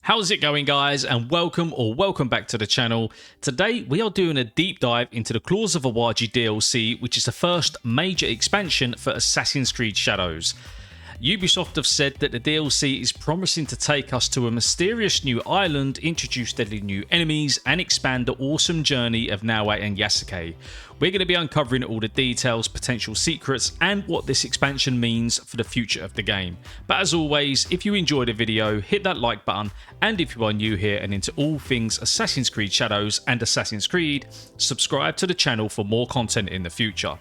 How's it going, guys, and welcome back to the channel. Today we are doing a deep dive into the Claws of Awaji DLC, which is the first major expansion for Assassin's Creed Shadows. Ubisoft have said that the DLC is promising to take us to a mysterious new island, introduce deadly new enemies, and expand the awesome journey of Naoe and Yasuke. We're going to be uncovering all the details, potential secrets, and what this expansion means for the future of the game. But as always, if you enjoyed the video, hit that like button, and if you are new here and into all things Assassin's Creed Shadows and Assassin's Creed, subscribe to the channel for more content in the future.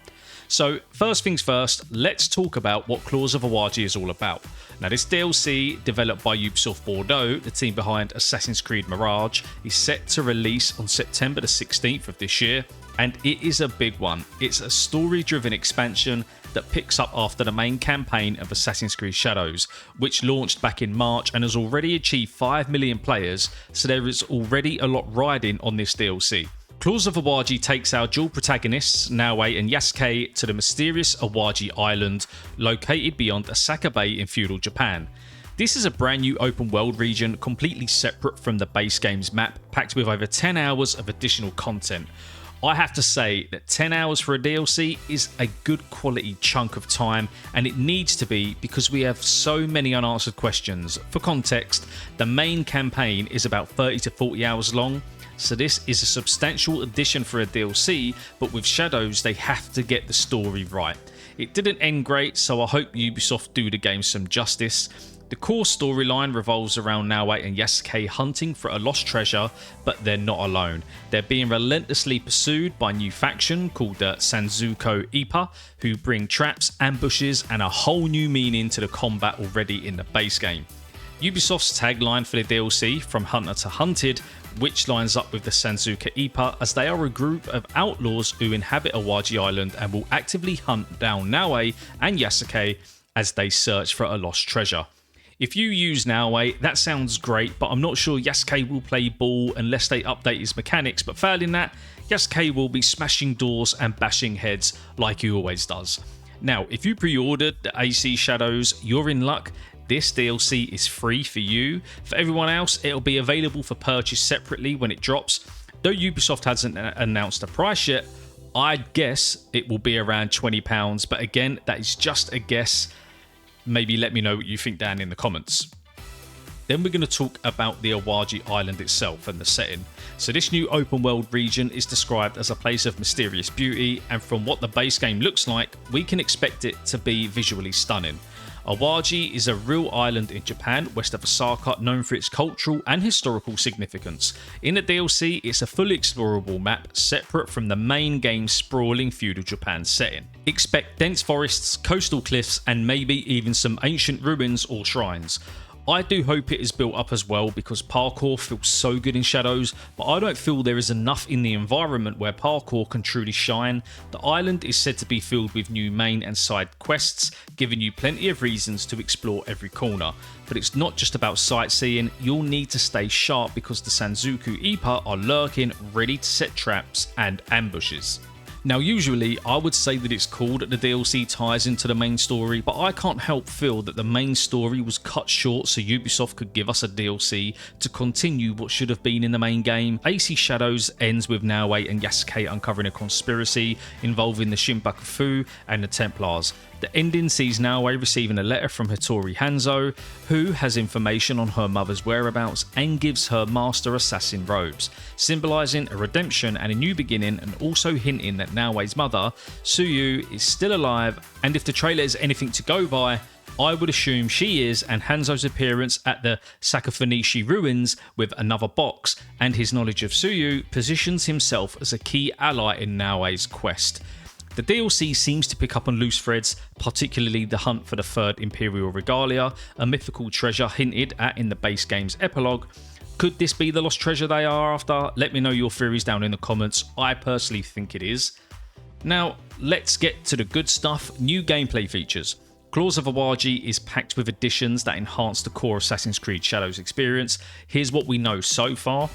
So first things first, let's talk about what Claws of Awaji is all about. Now this DLC, developed by Ubisoft Bordeaux, the team behind Assassin's Creed Mirage, is set to release on September the 16th of this year, and it is a big one. It's a story-driven expansion that picks up after the main campaign of Assassin's Creed Shadows, which launched back in March and has already achieved 5 million players, so there is already a lot riding on this DLC. Claws of Awaji takes our dual protagonists, Naoe and Yasuke, to the mysterious Awaji Island, located beyond Osaka Bay in feudal Japan. This is a brand new open world region, completely separate from the base game's map, packed with over 10 hours of additional content. I have to say that 10 hours for a DLC is a good quality chunk of time, and it needs to be because we have so many unanswered questions. For context, the main campaign is about 30 to 40 hours long, so this is a substantial addition for a DLC, but with Shadows they have to get the story right. It didn't end great, so I hope Ubisoft do the game some justice. The core storyline revolves around Naoe and Yasuke hunting for a lost treasure, but they're not alone. They're being relentlessly pursued by a new faction called the Sanzuko Ipa, who bring traps, ambushes, and a whole new meaning to the combat already in the base game. Ubisoft's tagline for the DLC, From Hunter to Hunted, which lines up with the Sanzuka Ipa, as they are a group of outlaws who inhabit Awaji Island and will actively hunt down Naoe and Yasuke as they search for a lost treasure. If you use Naoe, that sounds great, but I'm not sure Yasuke will play ball unless they update his mechanics, but failing that, Yasuke will be smashing doors and bashing heads like he always does. Now, if you pre-ordered the AC Shadows, you're in luck. This DLC is free for you. For everyone else, it'll be available for purchase separately when it drops. Though Ubisoft hasn't announced a price yet, I'd guess it will be around £20, but again, that is just a guess. Maybe let me know what you think down in the comments. Then we're going to talk about the Awaji Island itself and the setting. So this new open world region is described as a place of mysterious beauty, and from what the base game looks like, we can expect it to be visually stunning. Awaji is a real island in Japan, west of Osaka, known for its cultural and historical significance. In the DLC, it's a fully explorable map, separate from the main game's sprawling feudal Japan setting. Expect dense forests, coastal cliffs, and maybe even some ancient ruins or shrines. I do hope it is built up as well, because parkour feels so good in Shadows, but I don't feel there is enough in the environment where parkour can truly shine. The island is said to be filled with new main and side quests, giving you plenty of reasons to explore every corner. But it's not just about sightseeing, you'll need to stay sharp because the Sanzuku Ipa are lurking, ready to set traps and ambushes. Now usually I would say that it's cool that the DLC ties into the main story, but I can't help feel that the main story was cut short so Ubisoft could give us a DLC to continue what should have been in the main game. AC Shadows ends with Naoe and Yasuke uncovering a conspiracy involving the Shinbaku and the Templars. The ending sees Naoe receiving a letter from Hattori Hanzo, who has information on her mother's whereabouts and gives her master assassin robes, symbolising a redemption and a new beginning, and also hinting that Naoe's mother, Tsuyu, is still alive, and if the trailer is anything to go by, I would assume she is, and Hanzo's appearance at the Sakafunishi ruins with another box and his knowledge of Tsuyu positions himself as a key ally in Naoe's quest. The DLC seems to pick up on loose threads, particularly the hunt for the third Imperial Regalia, a mythical treasure hinted at in the base game's epilogue. Could this be the lost treasure they are after? Let me know your theories down in the comments. I personally think it is. Now, let's get to the good stuff. New gameplay features. Claws of Awaji is packed with additions that enhance the core Assassin's Creed Shadows experience. Here's what we know so far.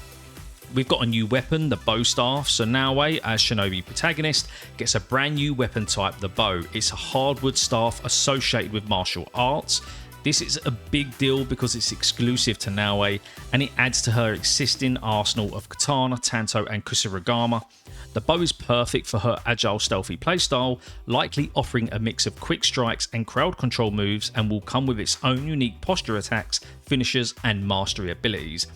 We've got a new weapon, the bow staff, so Naoe, as Shinobi protagonist, gets a brand new weapon type, the bow. It's a hardwood staff associated with martial arts. This is a big deal because it's exclusive to Naoe and it adds to her existing arsenal of katana, tanto and kusarigama. The bow is perfect for her agile stealthy playstyle, likely offering a mix of quick strikes and crowd control moves, and will come with its own unique posture attacks, finishers and mastery abilities.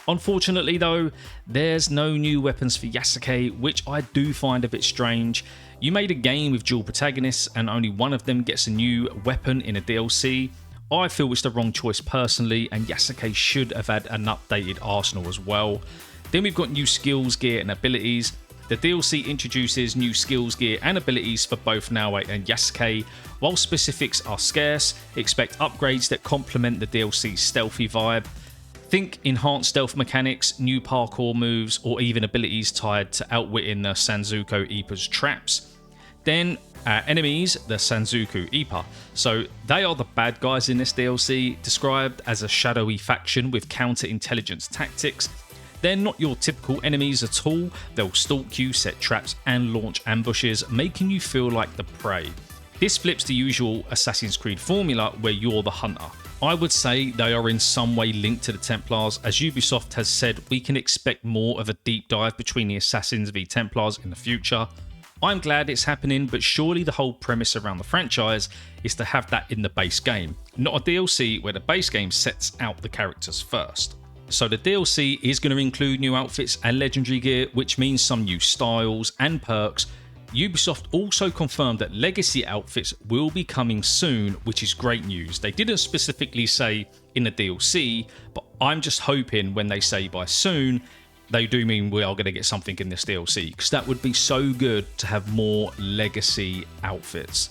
Unfortunately though, there's no new weapons for Yasuke, which I do find a bit strange. You made a game with dual protagonists and only one of them gets a new weapon in a DLC. I feel it's the wrong choice personally, and Yasuke should have had an updated arsenal as well. Then we've got new skills, gear and abilities. The DLC introduces new skills, gear and abilities for both Naoe and Yasuke. While specifics are scarce, expect upgrades that complement the DLC's stealthy vibe. Think enhanced stealth mechanics, new parkour moves, or even abilities tied to outwitting the Sanzuko Ippa's traps. Then enemies, the Sanzuko Ippa. So they are the bad guys in this DLC, described as a shadowy faction with counter-intelligence tactics. They're not your typical enemies at all. They'll stalk you, set traps and launch ambushes, making you feel like the prey. This flips the usual Assassin's Creed formula where you're the hunter. I would say they are in some way linked to the Templars, as Ubisoft has said we can expect more of a deep dive between the Assassins v Templars in the future. I'm glad it's happening, but surely the whole premise around the franchise is to have that in the base game, not a DLC where the base game sets out the characters first. So the DLC is going to include new outfits and legendary gear, which means some new styles and perks. Ubisoft also confirmed that legacy outfits will be coming soon, which is great news. They didn't specifically say in the DLC, but I'm just hoping when they say by soon, they do mean we are going to get something in this DLC, because that would be so good to have more legacy outfits.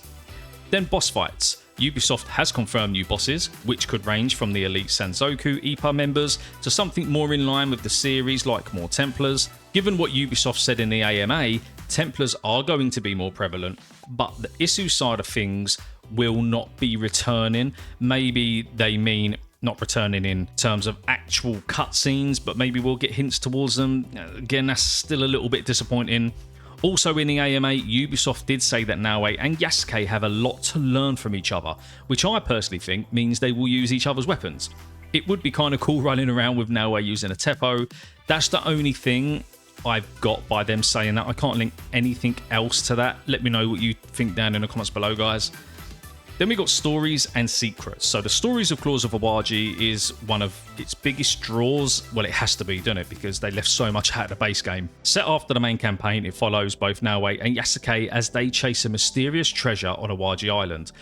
Then boss fights. Ubisoft has confirmed new bosses, which could range from the elite Sanzoku Ippa members to something more in line with the series like more Templars. Given what Ubisoft said in the AMA, Templars are going to be more prevalent, but the Isu side of things will not be returning. Maybe they mean not returning in terms of actual cutscenes, but maybe we'll get hints towards them. Again, that's still a little bit disappointing. Also in the AMA, Ubisoft did say that Naoe and Yasuke have a lot to learn from each other, which I personally think means they will use each other's weapons. It would be kind of cool running around with Naoe using a Teppo. That's the only thing I've got by them saying that. I can't link anything else to that. Let me know what you think down in the comments below, guys. Then we got stories and secrets. So the stories of Claws of Awaji is one of its biggest draws. Well, it has to be, doesn't it? Because they left so much out of the base game. Set after the main campaign, it follows both Naoe and Yasuke as they chase a mysterious treasure on Awaji Island.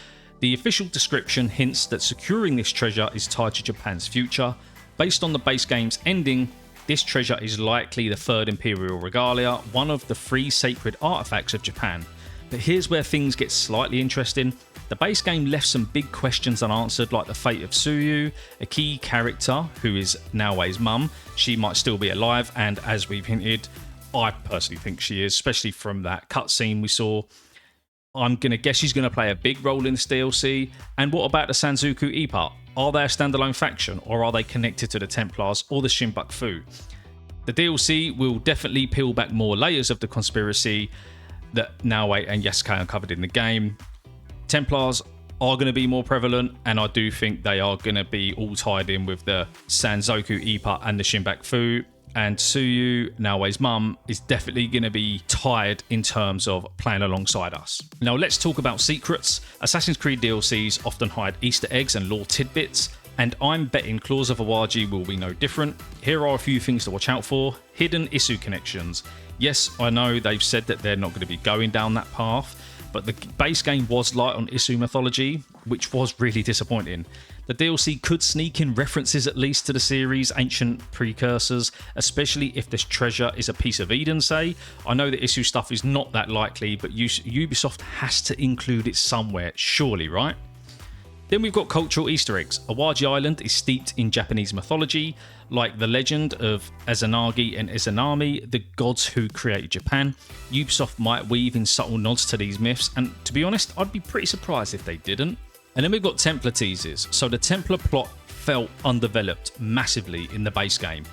The official description hints that securing this treasure is tied to Japan's future. Based on the base game's ending, this treasure is likely the third Imperial Regalia, one of the 3 sacred artifacts of Japan. But here's where things get slightly interesting. The base game left some big questions unanswered, like the fate of Tsuyu, a key character who is Naoe's mum. She might still be alive, and as we've hinted, I personally think she is, especially from that cutscene we saw. I'm going to guess she's going to play a big role in this DLC. And what about the Sanzuku Ippa? Are they a standalone faction, or are they connected to the Templars or the Shinbaku? The DLC will definitely peel back more layers of the conspiracy that Naoe and Yasuke uncovered in the game. Templars are going to be more prevalent, and I do think they are going to be all tied in with the Sanzoku Ippa and the Shinbaku. And Tsuyu, Naoe's mum, is definitely going to be tied in terms of playing alongside us. Now let's talk about secrets. Assassin's Creed DLCs often hide Easter eggs and lore tidbits, and I'm betting Claws of Awaji will be no different. Here are a few things to watch out for. Hidden Isu connections. Yes, I know they've said that they're not going to be going down that path, but the base game was light on Isu mythology, which was really disappointing. The DLC could sneak in references at least to the series' ancient precursors, especially if this treasure is a piece of Eden, say. I know that Isu stuff is not that likely, but Ubisoft has to include it somewhere, surely, right? Then we've got cultural Easter eggs. Awaji Island is steeped in Japanese mythology, like the legend of Izanagi and Izanami, the gods who created Japan. Ubisoft might weave in subtle nods to these myths, and to be honest, I'd be pretty surprised if they didn't. And then we've got Templar teasers. So the Templar plot felt undeveloped massively in the base game.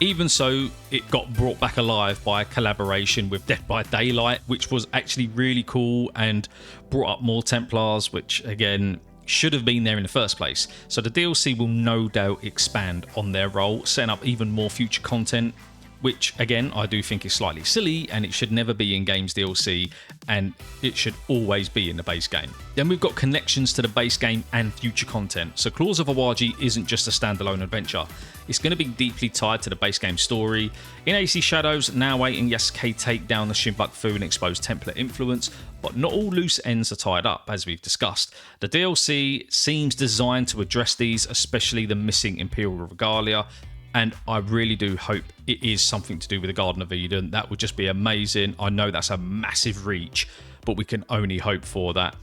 Even so, it got brought back alive by a collaboration with Dead by Daylight, which was actually really cool and brought up more Templars, which again, should have been there in the first place. So the DLC will no doubt expand on their role, setting up even more future content, which again I do think is slightly silly, and it should never be in games DLC, and it should always be in the base game. Then we've got connections to the base game and future content. So Claws of Awaji isn't just a standalone adventure, it's going to be deeply tied to the base game story. In AC Shadows, Naoe and Yasuke take down the Shinbaku and expose Templar influence, but not all loose ends are tied up, as we've discussed. The DLC seems designed to address these, especially the missing Imperial Regalia, and I really do hope it is something to do with the Garden of Eden. That would just be amazing. I know that's a massive reach, but we can only hope for that.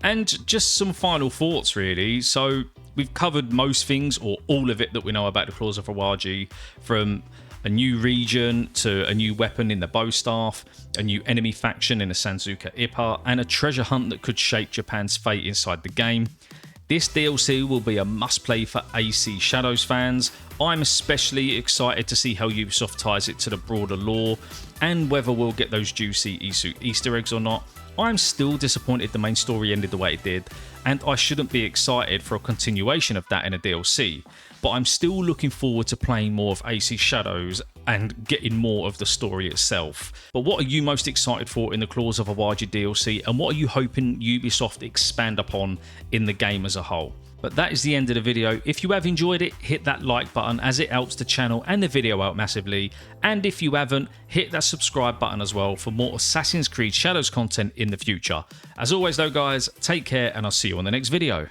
And just some final thoughts, really. So we've covered most things, or all of it, that we know about the Claws of Awaji, from a new region to a new weapon in the bow staff, a new enemy faction in the Sanzuka Ippa, and a treasure hunt that could shape Japan's fate inside the game. This DLC will be a must-play for AC Shadows fans. I'm especially excited to see how Ubisoft ties it to the broader lore, and whether we'll get those juicy Isu Easter eggs or not. I'm still disappointed the main story ended the way it did, and I shouldn't be excited for a continuation of that in a DLC, but I'm still looking forward to playing more of AC Shadows and getting more of the story itself. But what are you most excited for in the Claws of Awaji DLC, and what are you hoping Ubisoft expand upon in the game as a whole? But that is the end of the video. If you have enjoyed it, hit that like button, as it helps the channel and the video out massively. And if you haven't, hit that subscribe button as well for more Assassin's Creed Shadows content in the future. As always though guys, take care, and I'll see you on the next video.